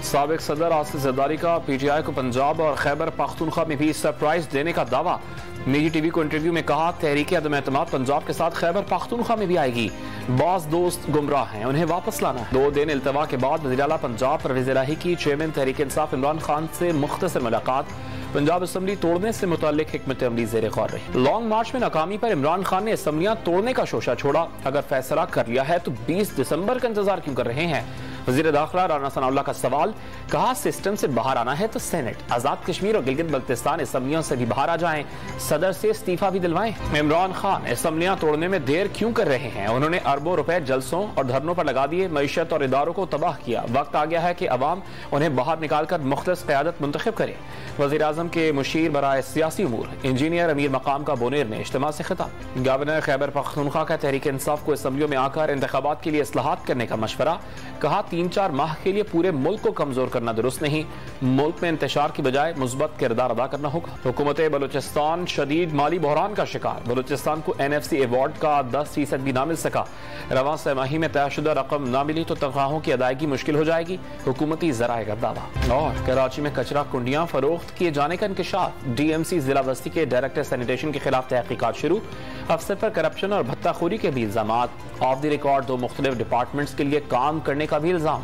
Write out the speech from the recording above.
साबिक सदर आसिफ जरदारी का PTI को पंजाब और खैबर पख्तूनख्वा में भी सरप्राइज देने का दावा। निजी टीवी को इंटरव्यू में कहा, तहरीक अदम एतमाद पंजाब के साथ खैबर पख्तूनख्वा में भी आएगी। बास दोस्त गुमराह हैं, उन्हें वापस लाना है। 2 दिन इल्तवा के बाद वज़ीर आला पंजाब परवेज़ इलाही की चेयरमैन तहरीक इंसाफ इमरान खान से मुख्तसर मुलाकात। पंजाब असम्बली तोड़ने से मुताल्लिक हिकमत अमली ज़ेर गौर रही। लॉन्ग मार्च में नाकामी पर इमरान खान ने असम्बलियां तोड़ने का शोशा छोड़ा। अगर फैसला कर लिया है तो 20 दिसंबर का इंतजार क्यों कर रहे हैं? वज़ीर दाखिला राना सनाउल्लाह का सवाल। कहा, सिस्टम से बाहर आना है तो सेनेट, आजाद कश्मीर और गिलगित बल्तिस्तान असम्बलियों से भी बाहर आ जाएं, सदर से इस्तीफा भी दिलवाएं। इमरान खान असम्बलियां तोड़ने में देर क्यों कर रहे हैं? उन्होंने अरबों रुपए जलसों और धरनों पर लगा दिए, मईशत और इदारों को तबाह किया। वक्त आ गया है कि अवाम उन्हें बाहर निकालकर मुख्तलिफ क़यादत मुंतखब करे। वज़ीर आज़म के मुशीर बराए सियासी उमूर इंजीनियर अमीर मकाम का बोनेर ने इज्तिमा से खिताब। गवर्नर खैबर पख्तूनख्वा का तहरीक इंसाफ को असम्बलियों में आकर इंतखाबात के लिए इस्लाहात करने का मशवरा। कहा, 3-4 माह के लिए पूरे मुल्क को कमजोर करना दुरुस्त नहीं, मुल्क में इंतशार की बजाय मुस्बत किरदार अदा करना होगा। हुकूमत बलूचिस्तान शदीद माली बहरान का शिकार। बलूचिस्तान को NFC अवार्ड का 10% भी ना मिल सका। रवां सहमाही में तयशुदा रकम ना मिली तो तनख्वाहों की अदायगी मुश्किल हो जाएगी, हुकूमती ज़राए का दावा। और कराची में कचरा कुंडियां फरोख्त किए जाने का इंकशाफ। DMC जिला बस्ती के डायरेक्टर सैनिटेशन के खिलाफ तहकीकात शुरू। अफसर पर करप्शन और भत्ताखोरी के भी इल्जामात। ऑफ द रिकॉर्ड 2 मुख्तलिफ डिपार्टमेंट्स के लिए काम करने का भी इल्जाम।